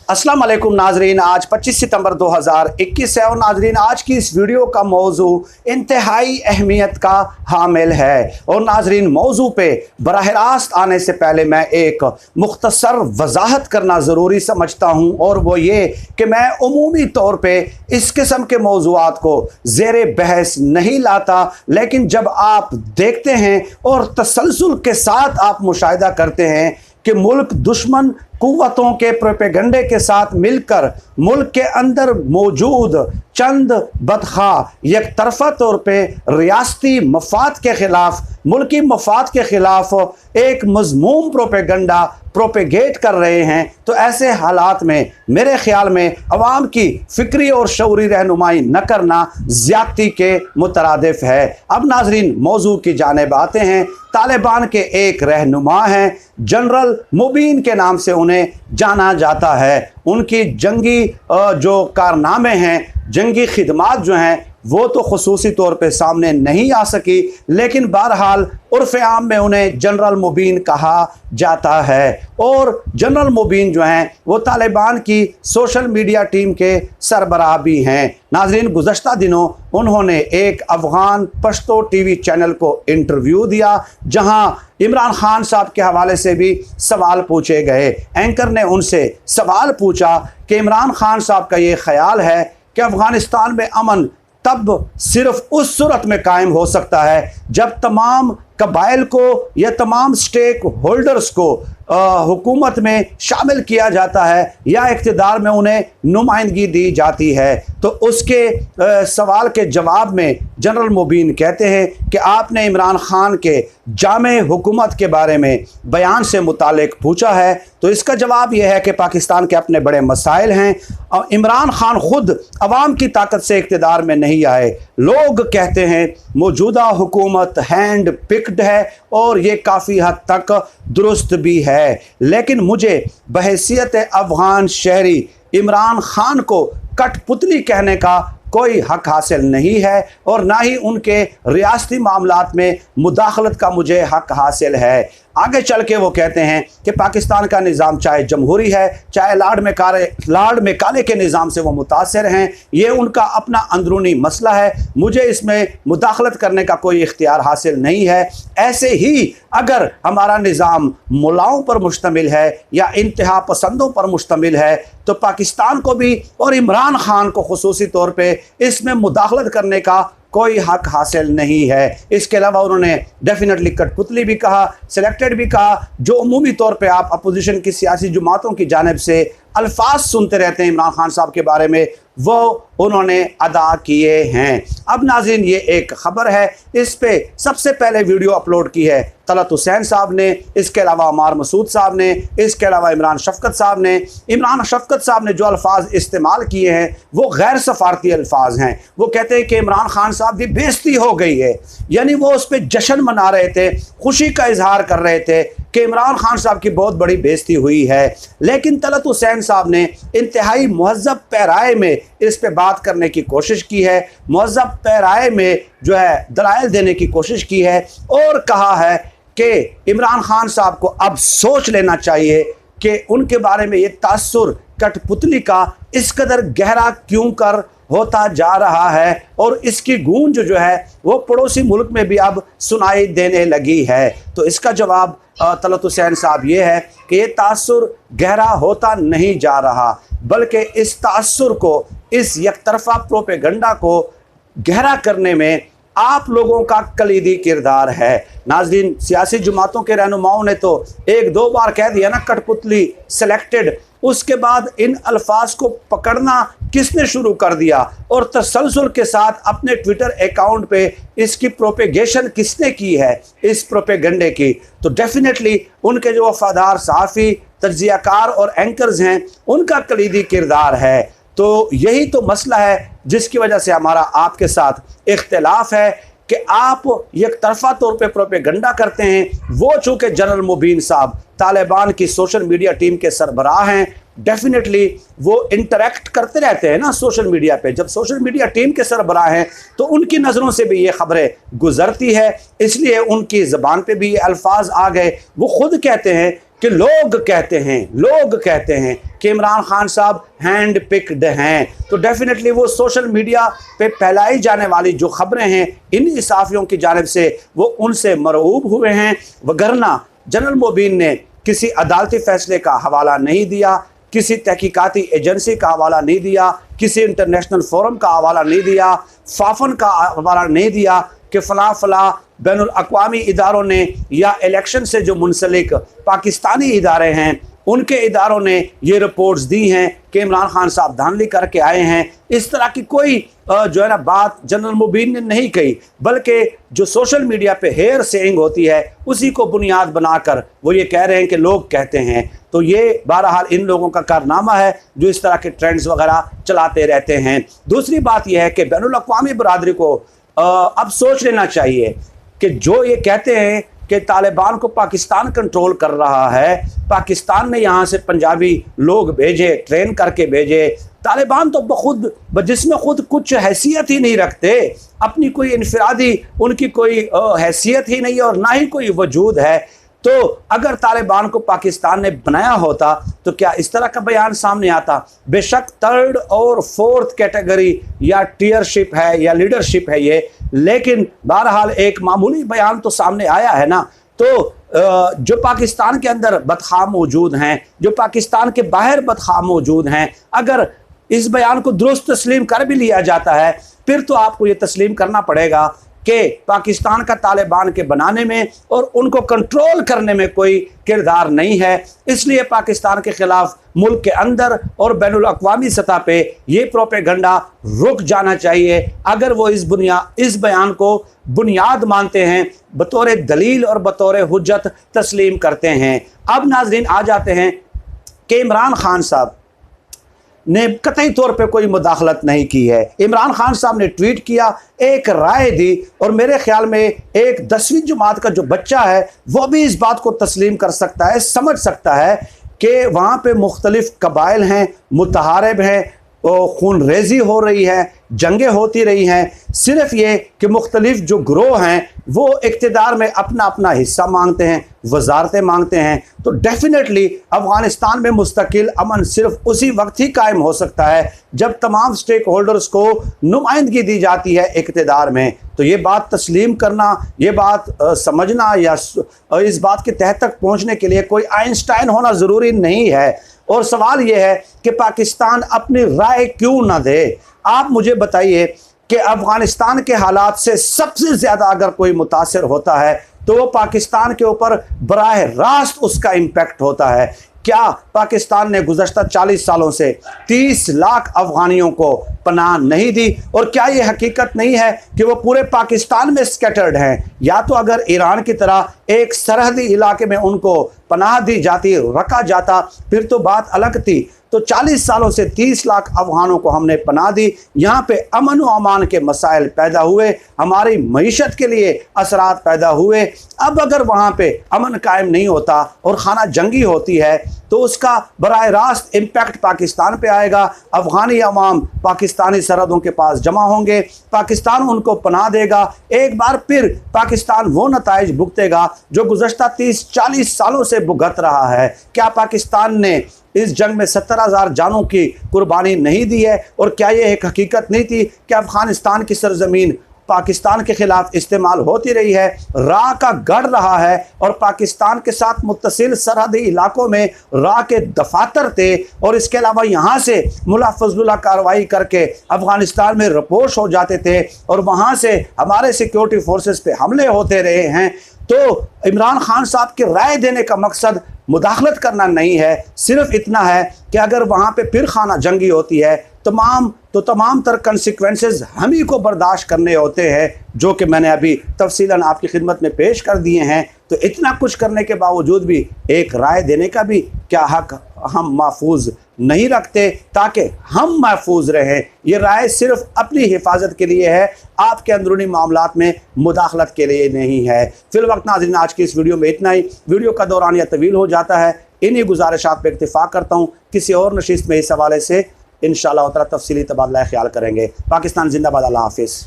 अस्सलाम वालेकुम नाजरीन, आज 25 सितंबर 2021 है और नाजरीन आज की इस वीडियो का मौजू इंतहाई अहमियत का हामिल है। और नाजरीन मौजू पे बराह रास्त आने से पहले मैं एक मुख्तसर वजाहत करना ज़रूरी समझता हूँ, और वो ये कि मैं उमूमी तौर पे इस किस्म के मौजूआत को ज़ेरे बहस नहीं लाता, लेकिन जब आप देखते हैं और तसलसल के साथ आप मुशाहिदा करते हैं कि मुल्क दुश्मन कुव्वतों के प्रोपेगंडे के साथ मिलकर मुल्क के अंदर मौजूद चंद बदखा एक तरफा तौर पे रियासती मफाद के ख़िलाफ़, मुल्की मफाद के ख़िलाफ़ एक मज़मूम प्रोपेगंडा प्रोपेगेट कर रहे हैं, तो ऐसे हालात में मेरे ख़्याल में अवाम की फ़िक्री और शऊरी रहनुमाई न करना ज़्यादती के मुतरादिफ है। अब नाजरीन मौजू की जानिब आते हैं। तालिबान के एक रहनुमा हैं, जनरल मुबीन के नाम से उन्हें जाना जाता है। उनकी जंगी जो कारनामे हैं, जंगी खिदमात जो हैं, वो तो खुसूसी तौर पे सामने नहीं आ सकी, लेकिन बहरहाल उर्फ़ आम में उन्हें जनरल मुबीन कहा जाता है। और जनरल मुबीन जो हैं वो तालिबान की सोशल मीडिया टीम के सरबराह भी हैं। नाज़रीन गुज़श्ता दिनों उन्होंने एक अफ़गान पश्तो टीवी चैनल को इंटरव्यू दिया, जहां इमरान खान साहब के हवाले से भी सवाल पूछे गए। एंकर ने उनसे सवाल पूछा कि इमरान खान साहब का ये ख्याल है कि अफ़गानिस्तान में अमन तब सिर्फ उस सूरत में कायम हो सकता है जब तमाम कबाइल को या तमाम स्टेक होल्डर्स को हुकूमत में शामिल किया जाता है या इक़्तिदार में उन्हें नुमाइंदगी दी जाती है। तो उसके सवाल के जवाब में जनरल मुबीन कहते हैं कि आपने इमरान खान के जामे हुकूमत के बारे में बयान से मुतालिक पूछा है, तो इसका जवाब यह है कि पाकिस्तान के अपने बड़े मसाइल हैं और इमरान खान खुद अवाम की ताकत से इक़्तिदार में नहीं आए। लोग कहते हैं मौजूदा हुकूमत हैंड पिक्ड है और ये काफ़ी हद तक दुरुस्त भी है, लेकिन मुझे बहैसियत अफ़गान शहरी इमरान खान को कठपुतली कहने का कोई हक हासिल नहीं है और ना ही उनके रियासती मामलात में मुदाखलत का मुझे हक हासिल है। आगे चल के वो कहते हैं कि पाकिस्तान का निज़ाम चाहे जमहूरी है, चाहे लार्ड मेकाले के निज़ाम से वो मुतासिर हैं, ये उनका अपना अंदरूनी मसला है, मुझे इसमें मुदाखलत करने का कोई इख्तियार हासिल नहीं है। ऐसे ही अगर हमारा निज़ाम मुलाओं पर मुश्तमिल है या इंतहा पसंदों पर मुश्तमिल है, तो पाकिस्तान को भी और इमरान खान को खुसूसी तौर पर इसमें मुदाखलत करने का कोई हक हासिल नहीं है। इसके अलावा उन्होंने डेफिनेटली कठपुतली भी कहा, सिलेक्टेड भी कहा, जो उमूमी तौर पे आप अपोजिशन की सियासी जमातों की जानिब से अल्फाज सुनते रहते हैं इमरान खान साहब के बारे में, वो उन्होंने अदा किए हैं। अब नाज़रीन ये एक ख़बर है, इस पे सबसे पहले वीडियो अपलोड की है तलत हुसैन साहब ने, इसके अलावा अमार मसूद साहब ने, इसके अलावा इमरान शफ़क़त साहब ने। इमरान शफ़क़त साहब ने जो अल्फाज इस्तेमाल किए हैं वो गैर सफारती अल्फाज हैं। वो कहते हैं कि इमरान खान साहब की बेइज्जती हो गई है, यानी वो उस पर जश्न मना रहे थे, खुशी का इजहार कर रहे थे कि इमरान खान साहब की बहुत बड़ी बेइज्जती हुई है। लेकिन तलत हुसैन साहब ने इंतहाई मुहज़्ज़ब पैराए में इस पे बात करने की कोशिश की है, मुहज़्ज़ब पैराए में जो है दलाइल देने की कोशिश की है और कहा है कि इमरान खान साहब को अब सोच लेना चाहिए कि उनके बारे में ये तासुर कठपुतली का इस कदर गहरा क्यों कर होता जा रहा है और इसकी गूंज जो है वो पड़ोसी मुल्क में भी अब सुनाई देने लगी है। तो इसका जवाब तलत हुसैन साहब ये है कि ये तासुर गहरा होता नहीं जा रहा, बल्कि इस तासुर को, इस यकतरफा प्रोपेगंडा को गहरा करने में आप लोगों का कलीदी किरदार है। नाज़रीन सियासी जमातों के रहनुमाओं ने तो एक दो बार कह दिया ना कठपुतली, सिलेक्टेड, उसके बाद इन अल्फाज को पकड़ना किसने शुरू कर दिया और तसलसल के साथ अपने ट्विटर अकाउंट पे इसकी प्रोपेगेशन किसने की है, इस प्रोपेगंडे की, तो डेफिनेटली उनके जो वफादार सहाफ़ी, तज्ज़ियाकार और एंकर्स हैं उनका कलीदी किरदार है। तो यही तो मसला है जिसकी वजह से हमारा आपके साथ इख्तिलाफ है कि आप एक तरफा तौर पे प्रोपेगंडा करते हैं। वो चूँकि जनरल मुबीन साहब तालिबान की सोशल मीडिया टीम के सरबराह हैं, डेफिनेटली वो इंटरेक्ट करते रहते हैं ना सोशल मीडिया पे। जब सोशल मीडिया टीम के सरबराह हैं तो उनकी नज़रों से भी ये ख़बरें गुजरती है, इसलिए उनकी ज़बान पे भी ये अल्फाज आ गए। वो खुद कहते हैं कि लोग कहते हैं कि इमरान खान साहब हैंड पिक्ड हैं, तो डेफिनेटली वो सोशल मीडिया पे फैलाई जाने वाली जो खबरें हैं इन सहाफ़ियों की जानिब से वो उनसे मरऊब हुए हैं, वगरना जनरल मोबीन ने किसी अदालती फैसले का हवाला नहीं दिया, किसी तहकीकाती एजेंसी का हवाला नहीं दिया, किसी इंटरनेशनल फोरम का हवाला नहीं दिया, फाफन का हवाला नहीं दिया कि फ़लाँ बैनुल अक़वामी इदारों ने या इलेक्शन से जो मुंसलिक पाकिस्तानी इदारे हैं उनके इदारों ने ये रिपोर्ट्स दी हैं कि इमरान खान साहब धांधली करके आए हैं। इस तरह की कोई जो है ना बात जनरल मुबीन ने नहीं कही, बल्कि जो सोशल मीडिया पे हेयर सेइंग होती है उसी को बुनियाद बनाकर वो ये कह रहे हैं कि लोग कहते हैं। तो ये बहरहाल इन लोगों का कारनामा है जो इस तरह के ट्रेंड्स वगैरह चलाते रहते हैं। दूसरी बात यह है कि बैनुल अक़वामी बरादरी को अब सोच लेना चाहिए कि जो ये कहते हैं कि तालिबान को पाकिस्तान कंट्रोल कर रहा है, पाकिस्तान ने यहाँ से पंजाबी लोग भेजे, ट्रेन करके भेजे, तालिबान तो खुद जिसमें खुद कुछ हैसियत ही नहीं रखते, अपनी कोई इनफरादी उनकी कोई हैसियत ही नहीं और ना ही कोई वजूद है। तो अगर तालिबान को पाकिस्तान ने बनाया होता तो क्या इस तरह का बयान सामने आता? बेशक थर्ड और फोर्थ कैटेगरी या टीयरशिप है या लीडरशिप है ये, लेकिन बहरहाल एक मामूली बयान तो सामने आया है ना। तो जो पाकिस्तान के अंदर बदख़ा मौजूद हैं, जो पाकिस्तान के बाहर बदख़ा मौजूद हैं, अगर इस बयान को दुरुस्त तस्लीम कर भी लिया जाता है फिर तो आपको ये तस्लीम करना पड़ेगा कि पाकिस्तान का तालिबान के बनाने में और उनको कंट्रोल करने में कोई किरदार नहीं है। इसलिए पाकिस्तान के ख़िलाफ़ मुल्क के अंदर और बैनुल अक़वामी सतह पे ये प्रोपेगंडा रुक जाना चाहिए। अगर वो इस बयान को बुनियाद मानते हैं, बतौर दलील और बतौर हुज्जत तस्लीम करते हैं। अब नाज़रीन आ जाते हैं कि इमरान खान साहब ने कतई तौर पे कोई मुदाखलत नहीं की है। इमरान खान साहब ने ट्वीट किया, एक राय दी, और मेरे ख्याल में एक 10वीं जमात का जो बच्चा है वो भी इस बात को तस्लीम कर सकता है, समझ सकता है कि वहाँ पे मुख्तलिफ कबाइल हैं, मुतहारिब हैं, खून रेजी हो रही है, जंगें होती रही हैं। सिर्फ ये कि मुख्तलिफ जो ग्रोह हैं वो इक़्तिदार में अपना अपना हिस्सा मांगते हैं, वजारतें मांगते हैं। तो डेफिनेटली अफ़गानिस्तान में मुस्तकिल अमन सिर्फ उसी वक्त ही कायम हो सकता है जब तमाम स्टेक होल्डर्स को नुमाइंदगी दी जाती है इक़्तिदार में। तो ये बात तस्लीम करना, ये बात समझना या इस बात के तह तक पहुँचने के लिए कोई आइंस्टाइन होना ज़रूरी नहीं है। और सवाल ये है कि पाकिस्तान अपनी राय क्यों ना दे? आप मुझे बताइए कि अफ़गानिस्तान के हालात से सबसे ज़्यादा अगर कोई मुतासिर होता है तो वो पाकिस्तान के ऊपर बराह रास्त उसका इम्पैक्ट होता है। क्या पाकिस्तान ने गुज़श्ता 40 सालों से 30 लाख अफ़गानियों को पनाह नहीं दी? और क्या ये हकीकत नहीं है कि वो पूरे पाकिस्तान में स्कैटर्ड हैं? या तो अगर ईरान की तरह एक सरहदी इलाके में उनको पनाह दी जाती, रखा जाता, फिर तो बात अलग थी। तो 40 सालों से 30 लाख अफ़गानों को हमने पनाह दी, यहाँ पे अमन व अमान के मसाइल पैदा हुए, हमारी मईशत के लिए असरात पैदा हुए। अब अगर वहाँ पे अमन कायम नहीं होता और खाना जंगी होती है तो उसका बराह रास्त इम्पैक्ट पाकिस्तान पे आएगा। अफ़गानी अवाम पाकिस्तानी सरहदों के पास जमा होंगे, पाकिस्तान उनको पनाह देगा, एक बार फिर पाकिस्तान वो नताइज भुगतेगा जो गुज़श्ता 30-40 सालों से भुगत रहा है। क्या पाकिस्तान ने इस जंग में 70,000 जानों की कुर्बानी नहीं दी है? और क्या ये एक हकीकत नहीं थी कि अफ़गानिस्तान की सरजमीन पाकिस्तान के ख़िलाफ़ इस्तेमाल होती रही है, राह का गढ़ रहा है, और पाकिस्तान के साथ मुत्तसिल सरहदी इलाकों में राह के दफातर थे, और इसके अलावा यहाँ से मुला फजलुल्लाह कार्रवाई करके अफ़गानिस्तान में रपोश हो जाते थे और वहाँ से हमारे सिक्योरिटी फोर्सेस पे हमले होते रहे हैं। तो इमरान खान साहब के राय देने का मकसद मुदाखलत करना नहीं है, सिर्फ इतना है कि अगर वहाँ पे फिर खाना जंगी होती है तमाम तर कंसिक्वेंसेस हम ही को बर्दाश्त करने होते हैं, जो कि मैंने अभी तफसीलन आपकी खिदमत में पेश कर दिए हैं। तो इतना कुछ करने के बावजूद भी एक राय देने का भी क्या हक हम महफूज नहीं रखते ताकि हम महफूज रहें? ये राय सिर्फ अपनी हिफाजत के लिए है, आपके अंदरूनी मामलात में मुदाखलत के लिए नहीं है। फिलवक्त नाज़रीन, आज की इस वीडियो में इतना ही। वीडियो का दौरान या तवील हो जाता है, इन्हीं गुजारिशात पर इत्तिफाक करता हूँ। किसी और नशिस्त में इस हवाले से इंशाअल्लाह तआला तफसीली तबादला ख्याल करेंगे। पाकिस्तान जिंदाबाद। अल्लाह हाफिज़।